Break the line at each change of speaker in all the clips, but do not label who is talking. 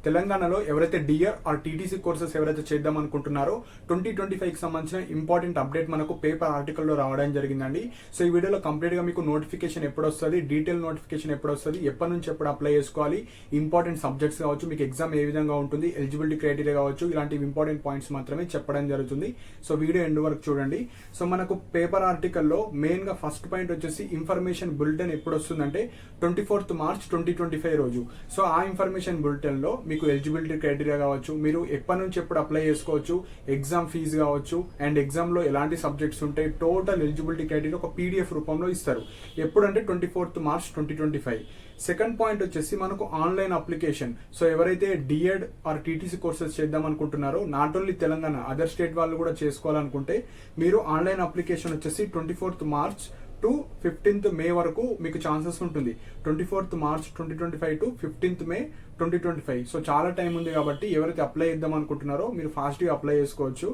తెలంగాణలో ఎవరైతే DR are TTC courses ఎవరైతే చేద్దాం అనుకుంటున్నారో 2025 కి సంబంధించిన ఇంపార్టెంట్ అప్డేట్ మనకు పేపర్ ఆర్టికల్లో రావడం జరిగిందండి. సో ఈ వీడియోలో కంప్లీట్ గా మీకు నోటిఫికేషన్ ఎప్పుడు వస్తుంది, డీటెయిల్ నోటిఫికేషన్ ఎప్పుడు వస్తుంది, ఎప్పటి నుంచి ఎప్పుడు అప్లై చేసుకోవాలి, ఇంపార్టెంట్ సబ్జెక్ట్స్ కావచ్చు, మీకు ఎగ్జామ్ ఏ విధంగా ఉంటుంది, ఎలిజిబిలిటీ క్రైటీరియా కావచ్చు, ఇలాంటి ఇంపార్టెంట్ పాయింట్స్ మాత్రమే చెప్పడం జరుగుతుంది. సో వీడియో ఎండ్ వరకు చూడండి. సో మనకు పేపర్ ఆర్టికల్లో మెయిన్ గా ఫస్ట్ పాయింట్ వచ్చేసి ఇన్ఫర్మేషన్ బులెటిన్ ఎప్పుడు వస్తుందంటే 24th March 2025 రోజు. సో ఆ ఇన్ఫర్మేషన్ బులెటిన్ లో మీకు ఎలిజిబిలిటీ క్రైటీరియా కావచ్చు, మీరు ఎప్పటి నుంచి ఎప్పుడు అప్లై చేసుకోవచ్చు, ఎగ్జామ్ ఫీజు కావచ్చు, అండ్ ఎగ్జామ్ లో ఎలాంటి సబ్జెక్ట్స్ ఉంటాయి, టోటల్ ఎలిజిబిలిటీ క్రైటీరియా ఒక పీడిఎఫ్ రూపంలో ఇస్తారు. ఎప్పుడంటే 24th March 2025. సెకండ్ పాయింట్ వచ్చేసి మనకు ఆన్లైన్ అప్లికేషన్. సో ఎవరైతే డిఎడ్ ఆర్ టీటీసీ కోర్సెస్ చేద్దాం అనుకుంటున్నారో, not only Telangana, other state వాళ్ళు కూడా చేసుకోవాలనుకుంటే మీరు ఆన్లైన్ అప్లికేషన్ వచ్చేసి 24th March to 15th May వరకు మీకు ఛాన్సెస్ ఉంటుంది. 24th March 2025 to 15th May 2025. So చాలా టైం ఉంది కాబట్టి ఎవరైతే అప్లై చేద్దాం అనుకుంటున్నారో మీరు ఫాస్ట్గా అప్లై చేసుకోవచ్చు.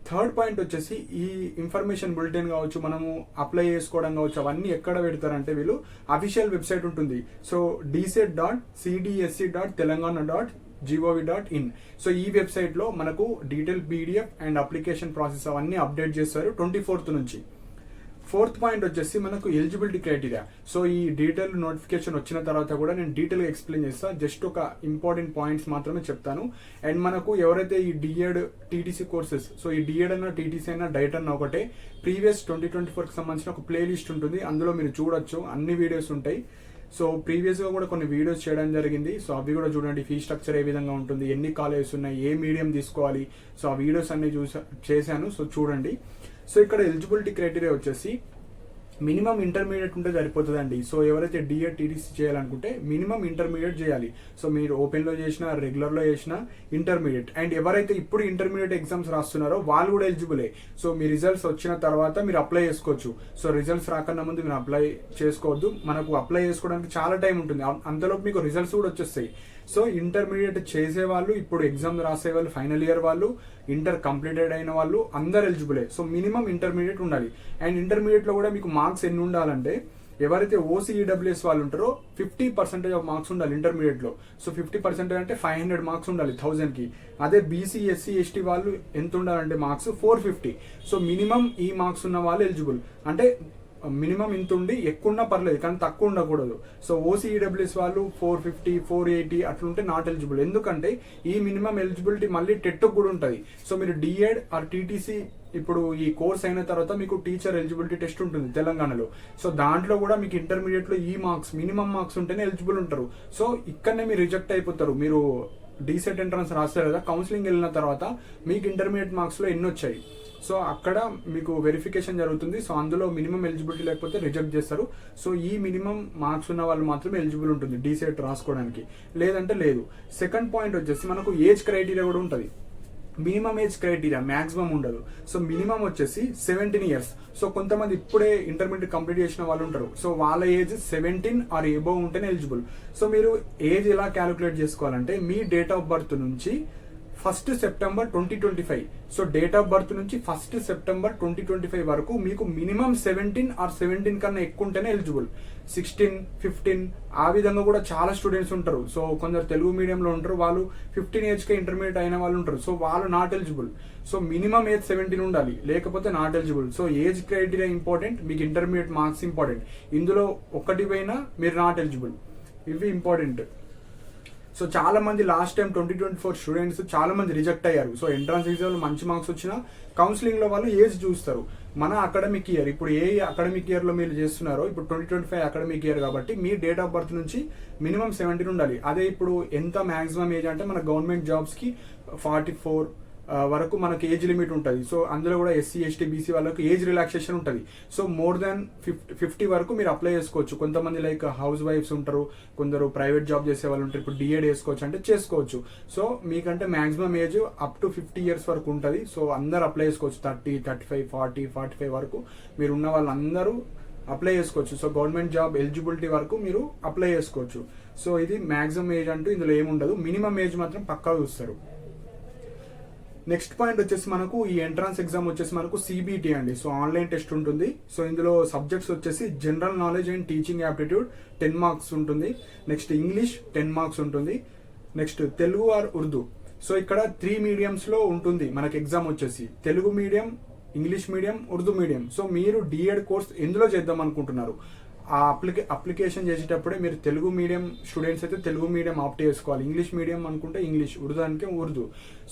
థర్డ్ పాయింట్ వచ్చేసి ఈ ఇన్ఫర్మేషన్ బులెటిన్ కావచ్చు, మనము అప్లై చేసుకోవడం కావచ్చు, అవన్నీ ఎక్కడ పెడతారంటే వీళ్ళు అఫీషియల్ వెబ్సైట్ ఉంటుంది. So dset.cdse.telangana.gov.in. సో ఈ వెబ్సైట్ లో మనకు detail PDF and application process అవన్నీ అప్డేట్ చేస్తారు 24th నుంచి. ఫోర్త్ పాయింట్ వచ్చేసి మనకు ఎలిజిబిలిటీ క్రైటీరియా. సో ఈ డీటెయిల్ నోటిఫికేషన్ వచ్చిన తర్వాత కూడా నేను డీటెయిల్గా ఎక్స్ప్లెయిన్ చేస్తాను. జస్ట్ ఒక ఇంపార్టెంట్ పాయింట్స్ మాత్రమే చెప్తాను. అండ్ మనకు ఎవరైతే ఈ డిఎడ్ టీటీసీ కోర్సెస్, సో ఈ డిఎడ్ అన్న టీటీసీ అయినా డైట్ అన్న ఒకటే, ప్రీవియస్ 2024కి సంబంధించిన ఒక ప్లే లిస్ట్ ఉంటుంది, అందులో మీరు చూడొచ్చు, అన్ని వీడియోస్ ఉంటాయి. సో ప్రీవియస్ గా కూడా కొన్ని వీడియోస్ చేయడం జరిగింది. సో అవి కూడా చూడండి, ఫీ స్ట్రక్చర్ ఏ విధంగా ఉంటుంది, ఎన్ని కాలేజెస్ ఉన్నాయి, ఏ మీడియం తీసుకోవాలి, సో ఆ వీడియోస్ అన్ని చేశాను. సో చూడండి. సో ఇక్కడ ఎలిజిబిలిటీ క్రైటీరియా వచ్చేసి మినిమం ఇంటర్మీడియట్ ఉంటే సరిపోతుందండి. సో ఎవరైతే డిఎడ్ టీటీసీ చేయాలనుకుంటే మినిమం ఇంటర్మీడియట్ చేయాలి. సో మీరు ఓపెన్ లో చేసినా, రెగ్యులర్ లో చేసినా ఇంటర్మీడియట్. అండ్ ఎవరైతే ఇప్పుడు ఇంటర్మీడియట్ ఎగ్జామ్స్ రాస్తున్నారో వాళ్ళు కూడా ఎలిజిబులే. సో మీ రిజల్ట్స్ వచ్చిన తర్వాత మీరు అప్లై చేసుకోవచ్చు. సో రిజల్ట్స్ రాకన్నా ముందు మీరు అప్లై చేసుకోవద్దు. మనకు అప్లై చేసుకోవడానికి చాలా టైం ఉంటుంది, అంతలోపు మీకు రిజల్ట్స్ కూడా వచ్చేస్తాయి. సో ఇంటర్మీడియట్ చేసే వాళ్ళు, ఇప్పుడు ఎగ్జామ్ రాసే వాళ్ళు, ఫైనల్ ఇయర్ వాళ్ళు, ఇంటర్ కంప్లీటెడ్ అయిన వాళ్ళు అందరు ఎలిజిబులే. సో మినిమం ఇంటర్మీడియట్ ఉండాలి. అండ్ ఇంటర్మీడియట్ లో కూడా మీకు మార్క్స్ ఎన్ని ఉండాలంటే, ఎవరైతే ఓసీఈడబ్ల్యూఎస్ వాళ్ళు ఉంటారో 50% ఆఫ్ మార్క్స్ ఉండాలి ఇంటర్మీడియట్ లో. సో 50% అంటే 500 మార్క్స్ ఉండాలి 1000 కి. అదే బీసీ, ఎస్సీ, ఎస్టీ వాళ్ళు ఎంత ఉండాలంటే మార్క్స్ 450. సో మినిమం ఈ మార్క్స్ ఉన్న వాళ్ళు ఎలిజిబుల్. అంటే మినిమం ఇంత ఉండి ఎక్కువ ఉన్నా పర్లేదు, కానీ తక్కువ ఉండకూడదు. సో ఓసీఈడబ్ల్యూఎస్ వాళ్ళు 450, 480 అట్లుంటే నాట్ ఎలిజిబుల్. ఎందుకంటే ఈ మినిమం ఎలిజిబిలిటీ మళ్ళీ టెట్ కూడా ఉంటుంది. సో మీరు డిఎడ్ ఆర్ టీటీసీ ఇప్పుడు ఈ కోర్స్ అయిన తర్వాత మీకు టీచర్ ఎలిజిబిలిటీ టెస్ట్ ఉంటుంది తెలంగాణలో. సో దాంట్లో కూడా మీకు ఇంటర్మీడియట్ లో ఈ మార్క్స్, మినిమం మార్క్స్ ఉంటేనే ఎలిజిబుల్ ఉంటారు. సో ఇక్కడనే మీరు రిజెక్ట్ అయిపోతారు. మీరు డీసెట్ ఎంట్రన్స్ రాస్తారు కదా, కౌన్సిలింగ్ వెళ్ళిన తర్వాత మీకు ఇంటర్మీడియట్ మార్క్స్ లో ఎన్ని వచ్చాయి, సో అక్కడ మీకు వెరిఫికేషన్ జరుగుతుంది. సో అందులో మినిమం ఎలిజిబిలిటీ లేకపోతే రిజెక్ట్ చేస్తారు. సో ఈ మినిమం మార్క్స్ ఉన్న వాళ్ళు మాత్రమే ఎలిజిబుల్ ఉంటుంది డీసెట్ రాసుకోవడానికి, లేదంటే లేదు. సెకండ్ పాయింట్ వచ్చేసి మనకు ఏజ్ క్రైటీరియా కూడా ఉంటుంది. మినిమం ఏజ్ క్రైటీరియా మాక్సిమం ఉండదు. సో మినిమం వచ్చేసి 17 years. సో కొంతమంది ఇప్పుడే ఇంటర్మీడియట్ కంప్లీట్ చేసిన వాళ్ళు ఉంటారు. సో వాళ్ళ ఏజ్ 17 ఆర్ ఎబోవ్ ఉంటేనే ఎలిజిబుల్. సో మీరు ఏజ్ ఎలా క్యాలిక్యులేట్ చేసుకోవాలంటే, మీ డేట్ ఆఫ్ బర్త్ నుంచి 1st September 2025. So date of birth నుంచి 1st September 2025 వరకు మీకు మినిమం 17 ఆర్ 17 కన్నా ఎక్కువ ఉంటేనే ఎలిజిబుల్. 16, 15 ఆ విధంగా కూడా చాలా స్టూడెంట్స్ ఉంటారు. సో కొందరు తెలుగు మీడియంలో ఉంటారు, వాళ్ళు 15 years కే ఇంటర్మీడియట్ అయిన వాళ్ళు ఉంటారు. సో వాళ్ళు not eligible. So minimum age 17 ఉండాలి, లేకపోతే not eligible. So age criteria important, మీకు ఇంటర్మీడియట్ మార్క్స్ ఇంపార్టెంట్. ఇందులో ఒకటి పోయినా మీరు నాట్ ఎలిజిబుల్. ఇవి ఇంపార్టెంట్. సో చాలా మంది లాస్ట్ టైం 2024 స్టూడెంట్స్ చాలా మంది రిజెక్ట్ అయ్యారు. సో ఎంట్రన్స్ ఎగ్జామ్ లో మంచి మార్క్స్ వచ్చినా కౌన్సిలింగ్ లో వాళ్ళు ఏజ్ చూస్తారు. మన అకాడమిక్ ఇయర్, ఇప్పుడు ఏ అకాడమిక్ ఇయర్ లో మీరు చేస్తున్నారో, ఇప్పుడు 2025 అకాడమిక్ ఇయర్ కాబట్టి మీ డేట్ ఆఫ్ బర్త్ నుంచి మినిమం 17 ఉండాలి. అదే ఇప్పుడు ఎంత మాక్సిమం ఏజ్ అంటే, మన గవర్నమెంట్ జాబ్స్ కి 44 వరకు మనకు ఏజ్ లిమిట్ ఉంటుంది. సో అందులో కూడా ఎస్సీ, ఎస్టీ, బీసీ వాళ్ళకి ఏజ్ రిలాక్సేషన్ ఉంటుంది. సో మోర్ దాన్ 50 వరకు మీరు అప్లై చేసుకోవచ్చు. కొంతమంది లైక్ హౌస్ వైఫ్స్ ఉంటారు, కొందరు ప్రైవేట్ జాబ్ చేసే వాళ్ళు ఉంటారు. ఇప్పుడు డిఎడ్ వేసుకోవచ్చు అంటే చేసుకోవచ్చు. సో మీకంటే maximum age up to 50 years వరకు ఉంటుంది. సో అందరు అప్లై చేసుకోవచ్చు. 30, 35, 40, 45 వరకు మీరు ఉన్న వాళ్ళందరూ అప్లై చేసుకోవచ్చు. సో గవర్నమెంట్ జాబ్ ఎలిజిబిలిటీ వరకు మీరు అప్లై చేసుకోవచ్చు. సో ఇది మాక్సిమం ఏజ్ అంటూ ఇందులో ఏముండదు, మినిమం ఏజ్ మాత్రం పక్కా చూస్తారు. నెక్స్ట్ పాయింట్ వచ్చేసి మనకు ఈ ఎంట్రన్స్ ఎగ్జామ్ వచ్చేసి మనకు సిబిటి అండి. సో ఆన్లైన్ టెస్ట్ ఉంటుంది. సో ఇందులో సబ్జెక్ట్స్ వచ్చేసి general knowledge and teaching aptitude 10 marks ఉంటుంది. నెక్స్ట్ ఇంగ్లీష్ 10 marks ఉంటుంది. Next Telugu or Urdu. So ఇక్కడ 3 మీడియంస్లో ఉంటుంది మనకి ఎగ్జామ్ వచ్చేసి, Telugu medium, English medium, Urdu medium. So మీరు డిఎడ్ కోర్స్ ఎందులో చేద్దాం అనుకుంటున్నారు, ఆ అప్లికేషన్ చేసేటప్పుడే మీరు తెలుగు మీడియం స్టూడెంట్స్ అయితే తెలుగు మీడియం ఆప్ట్ చేసుకోవాలి, ఇంగ్లీష్ మీడియం అనుకుంటే ఇంగ్లీష్, ఉర్దూ అంటే ఉర్దూ.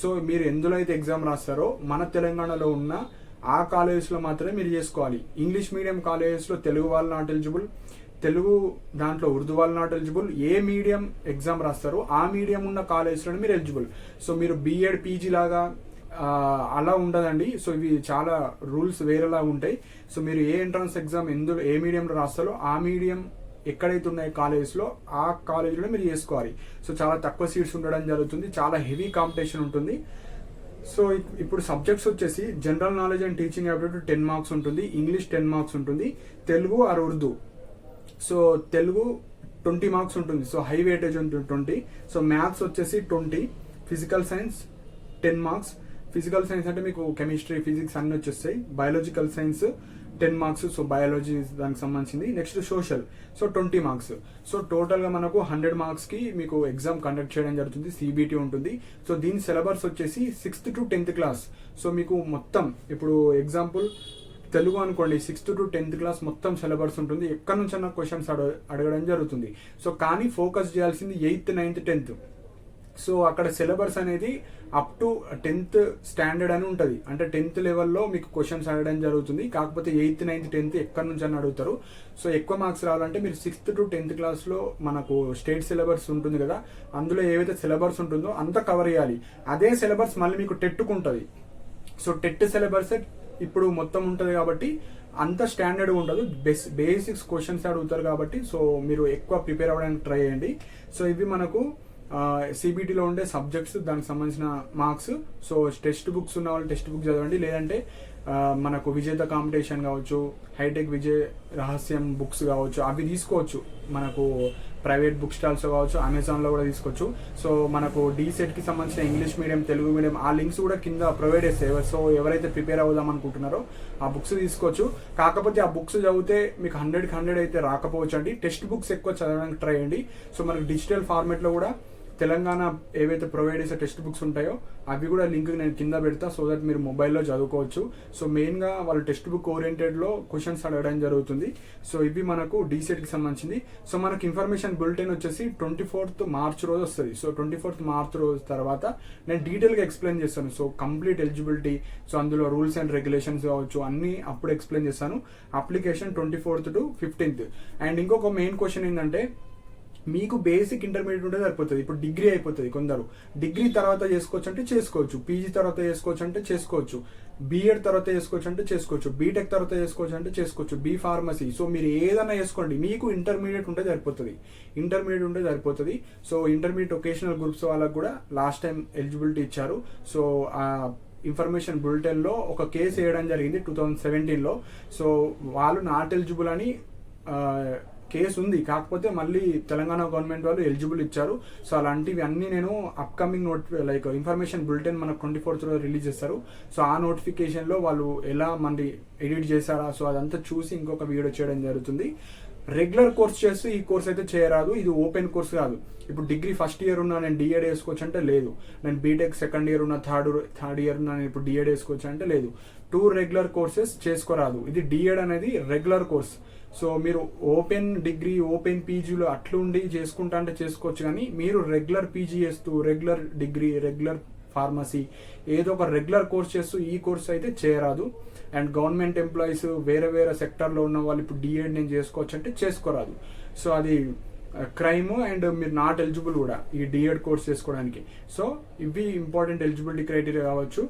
సో మీరు ఎందులో అయితే ఎగ్జామ్ రాస్తారో మన తెలంగాణలో ఉన్న ఆ కాలేజెస్లో మాత్రమే మీరు చేసుకోవాలి. ఇంగ్లీష్ మీడియం కాలేజెస్లో తెలుగు వాళ్ళు నాట్ ఎలిజిబుల్, తెలుగు దాంట్లో ఉర్దూ వాళ్ళు నాట్ ఎలిజిబుల్. ఏ మీడియం ఎగ్జామ్ రాస్తారో ఆ మీడియం ఉన్న కాలేజ్లోనే మీరు ఎలిజిబుల్. సో మీరు బీఎడ్ పీజీ లాగా అలా ఉండదండి. సో ఇవి చాలా రూల్స్ వేరేలా ఉంటాయి. సో మీరు ఏ ఎంట్రన్స్ ఎగ్జామ్ ఏ మీడియంలో రాస్తారో ఆ మీడియం ఎక్కడైతే ఉన్నాయి కాలేజెస్లో ఆ కాలేజీలో మీరు చేసుకోవాలి. సో చాలా తక్కువ సీట్స్ ఉండడం జరుగుతుంది, చాలా హెవీ కాంపిటీషన్ ఉంటుంది. సో ఇప్పుడు సబ్జెక్ట్స్ వచ్చేసి general knowledge and teaching aptitude 10 marks ఉంటుంది, ఇంగ్లీష్ 10 మార్క్స్ ఉంటుంది, Telugu or Urdu. So Telugu 20 marks ఉంటుంది, సో హై వెయిటేజ్ ఉంటుంది 20. సో మ్యాథ్స్ వచ్చేసి 20, physical science 10 marks. Physical science అంటే మీకు కెమిస్ట్రీ, ఫిజిక్స్ అన్ని వచ్చేస్తాయి. Biological science 10 marks, so biology దానికి సంబంధించింది. Next social, so 20 marks. So టోటల్గా మనకు 100 మార్క్స్కి మీకు ఎగ్జామ్ కండక్ట్ చేయడం జరుగుతుంది, సిబిటి ఉంటుంది. సో దీని సిలబస్ వచ్చేసి 6th to 10th class. So మీకు మొత్తం ఇప్పుడు ఎగ్జాంపుల్ తెలుగు అనుకోండి, 6th to 10th క్లాస్ మొత్తం సిలబస్ ఉంటుంది. ఎక్కడి నుంచి అన్న క్వశ్చన్స్ అడగడం జరుగుతుంది. సో కానీ ఫోకస్ చేయాల్సింది 8th, 9th, 10th. సో అక్కడ సిలబస్ అనేది అప్ టు 10th స్టాండర్డ్ అని ఉంటుంది, అంటే 10th లెవెల్లో మీకు క్వశ్చన్స్ అడగడం జరుగుతుంది. కాకపోతే 8th, 9th, 10th ఎక్కడి నుంచి అని అడుగుతారు. సో ఎక్కువ మార్క్స్ రావాలంటే మీరు 6th to 10th క్లాస్లో మనకు స్టేట్ సిలబస్ ఉంటుంది కదా, అందులో ఏవైతే సిలబస్ ఉంటుందో అంతా కవర్ చేయాలి. అదే సిలబస్ మళ్ళీ మీకు టెట్కు ఉంటుంది. సో టెట్ సిలబస్ ఇప్పుడు మొత్తం ఉంటుంది కాబట్టి అంత స్టాండర్డ్ ఉండదు, బేసిక్స్ క్వశ్చన్స్ అడుగుతారు కాబట్టి. సో మీరు ఎక్కువ ప్రిపేర్ అవ్వడానికి ట్రై చేయండి. సో ఇవి మనకు సిబిటీలో ఉండే సబ్జెక్ట్స్, దానికి సంబంధించిన మార్క్స్. సో టెక్స్ట్ బుక్స్ ఉన్న వాళ్ళు టెక్స్ట్ బుక్ చదవండి, లేదంటే మనకు విజేత కాంపిటీషన్ కావచ్చు, హైటెక్ విజయ్ రహస్యం బుక్స్ కావచ్చు, అవి తీసుకోవచ్చు. మనకు ప్రైవేట్ బుక్ స్టాల్స్ కావచ్చు, అమెజాన్లో కూడా తీసుకోవచ్చు. సో మనకు డీసెట్కి సంబంధించిన ఇంగ్లీష్ మీడియం, తెలుగు మీడియం ఆ లింక్స్ కూడా కింద ప్రొవైడ్ చేస్తాయి. సో ఎవరైతే ప్రిపేర్ అవుదాం అనుకుంటున్నారో ఆ బుక్స్ తీసుకోవచ్చు. కాకపోతే ఆ బుక్స్ చదివితే మీకు 100కి 100 అయితే రాకపోవచ్చు అండి. టెక్స్ట్ బుక్స్ ఎక్కువ చదవడానికి ట్రై చేయండి. సో మనకు డిజిటల్ ఫార్మేట్లో కూడా తెలంగాణ ఏవైతే ప్రొవైడ్ చేసే టెక్స్ట్ బుక్స్ ఉంటాయో అవి కూడా లింక్ నేను కింద పెడతా, సో దట్ మీరు మొబైల్లో చదువుకోవచ్చు. సో మెయిన్గా వాళ్ళు టెక్స్ట్ బుక్ ఓరియంటెడ్లో క్వశ్చన్స్ అడగడం జరుగుతుంది. సో ఇవి మనకు డీసెట్కి సంబంధించింది. సో మనకు ఇన్ఫర్మేషన్ బులెటిన్ వచ్చేసి 24th మార్చ్ రోజు వస్తుంది. సో 24th మార్చ్ రోజు తర్వాత నేను డీటెయిల్గా ఎక్స్ప్లెయిన్ చేస్తాను. సో కంప్లీట్ ఎలిజిబిలిటీ, సో అందులో రూల్స్ అండ్ రెగ్యులేషన్స్ కావచ్చు అన్నీ అప్పుడు ఎక్స్ప్లెయిన్ చేస్తాను. Application 24th to 15th. And ఇంకొక మెయిన్ క్వశ్చన్ ఏంటంటే, మీకు బేసిక్ ఇంటర్మీడియట్ ఉంటే సరిపోతుంది. ఇప్పుడు డిగ్రీ అయిపోతుంది, కొందరు డిగ్రీ తర్వాత చేసుకోవచ్చు అంటే చేసుకోవచ్చు, పీజీ తర్వాత చేసుకోవచ్చు అంటే చేసుకోవచ్చు, బీఎడ్ తర్వాత చేసుకోవచ్చు అంటే చేసుకోవచ్చు, బీటెక్ తర్వాత చేసుకోవచ్చు అంటే చేసుకోవచ్చు, బీ ఫార్మసీ. సో మీరు ఏదైనా చేసుకోండి, మీకు ఇంటర్మీడియట్ ఉంటే సరిపోతుంది. సో ఇంటర్మీడియట్ వొకేషనల్ గ్రూప్స్ వాళ్ళకు కూడా లాస్ట్ టైం ఎలిజిబిలిటీ ఇచ్చారు. సో ఇన్ఫర్మేషన్ బులెటిన్లో ఒక కేసు వేయడం జరిగింది 2017లో. సో వాళ్ళు నాట్ ఎలిజిబుల్ అని కేసు ఉంది, కాకపోతే మళ్ళీ తెలంగాణ గవర్నమెంట్ వాళ్ళు ఎలిజిబుల్ ఇచ్చారు. సో అలాంటివి అన్నీ నేను అప్కమింగ్ లైక్ ఇన్ఫర్మేషన్ బులెటిన్ మనకు 24th రిలీజ్ చేస్తారు. సో ఆ నోటిఫికేషన్లో వాళ్ళు ఎలా మళ్ళీ ఎడిట్ చేశారా, సో అదంతా చూసి ఇంకొక వీడియో చేయడం జరుగుతుంది. రెగ్యులర్ కోర్స్ చేస్తూ ఈ కోర్స్ అయితే చేయరాదు, ఇది ఓపెన్ కోర్స్ కాదు. ఇప్పుడు డిగ్రీ ఫస్ట్ ఇయర్ ఉన్నా నేను డిఎడ్ వేసుకోవచ్చు అంటే లేదు, నేను బీటెక్ సెకండ్ ఇయర్ ఉన్నా థర్డ్ ఇయర్ ఉన్నా నేను ఇప్పుడు డిఎడ్ వేసుకోవచ్చు అంటే లేదు. 2 రెగ్యులర్ కోర్సెస్ చేసుకోరాదు. ఇది డిఎడ్ అనేది రెగ్యులర్ కోర్స్. సో మీరు ఓపెన్ డిగ్రీ, ఓపెన్ పీజీలో అట్లుండి చేసుకుంటా అంటే చేసుకోవచ్చు, కానీ మీరు రెగ్యులర్ పీజీ చేస్తూ, రెగ్యులర్ డిగ్రీ, రెగ్యులర్ ఫార్మసీ ఏదో ఒక రెగ్యులర్ కోర్స్ చేస్తూ ఈ కోర్స్ అయితే చేయరాదు. అండ్ గవర్నమెంట్ ఎంప్లాయీస్ వేరే సెక్టర్లో ఉన్న వాళ్ళు ఇప్పుడు డిఎడ్ నేను చేసుకోవచ్చు అంటే చేసుకోరాదు. సో అది క్రైమ్ అండ్ మీరు నాట్ ఎలిజిబుల్ కూడా ఈ డిఎడ్ కోర్స్ చేసుకోవడానికి. సో ఇవి ఇంపార్టెంట్ ఎలిజిబిలిటీ క్రైటీరియా కావచ్చు.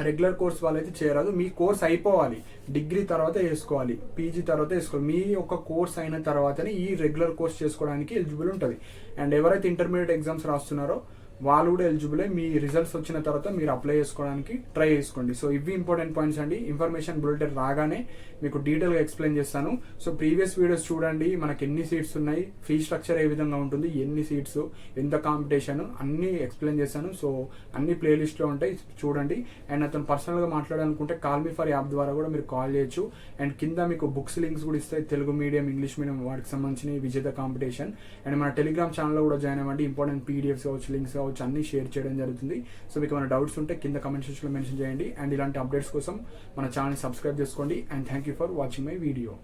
రెగ్యులర్ కోర్స్ వాళ్ళైతే చేయరాదు. మీ కోర్స్ అయిపోవాలి, డిగ్రీ తర్వాత వేసుకోవాలి, పీజీ తర్వాత వేసుకోవాలి. మీ ఒక కోర్స్ అయిన తర్వాతనే ఈ రెగ్యులర్ కోర్స్ చేసుకోవడానికి ఎలిజిబుల్ ఉంటుంది. అండ్ ఎవరైతే ఇంటర్మీడియట్ ఎగ్జామ్స్ రాస్తున్నారో వాళ్ళు కూడా ఎలిజిబులే. మీ రిజల్ట్స్ వచ్చిన తర్వాత మీరు అప్లై చేసుకోవడానికి ట్రై చేసుకోండి. సో ఇవి ఇంపార్టెంట్ పాయింట్స్ అండి. ఇన్ఫర్మేషన్ బులెటిన్ రాగానే మీకు డీటెయిల్గా ఎక్స్ప్లెయిన్ చేస్తాను. సో ప్రీవియస్ వీడియోస్ చూడండి, మనకి ఎన్ని సీట్స్ ఉన్నాయి, ఫీ స్ట్రక్చర్ ఏ విధంగా ఉంటుంది, ఎన్ని సీట్స్, ఎంత కాంపిటీషన్ అన్నీ ఎక్స్ప్లెయిన్ చేశాను. సో అన్ని ప్లేలిస్ట్లో ఉంటాయి, చూడండి. అండ్ అతను పర్సనల్గా మాట్లాడాలనుకుంటే కాల్ మీ ఫర్ యాప్ ద్వారా కూడా మీరు కాల్ చేయొచ్చు. అండ్ కింద మీకు బుక్స్ లింక్స్ కూడా ఇస్తాయి, తెలుగు మీడియం, ఇంగ్లీష్ మీడియం వాటికి సంబంధించిన విజేత కాంపిటీషన్. అండ్ మన టెలిగ్రామ్ ఛానల్లో కూడా జాయిన్ అవ్వండి. ఇంపార్టెంట్ పీడిఎఫ్స్ కావచ్చు, లింక్స్ కావచ్చు, అన్ని షేర్ చేయడం జరుగుతుంది. సో మీకు ఏమైనా డౌట్స్ ఉంటే కింద కమెంట్ సెక్షన్లో మెన్షన్ చేయండి. అండ్ ఇలాంటి అప్డేట్స్ కోసం మన ఛానల్ని సబ్స్క్రైబ్ చేసుకోండి. And thank you for watching my video.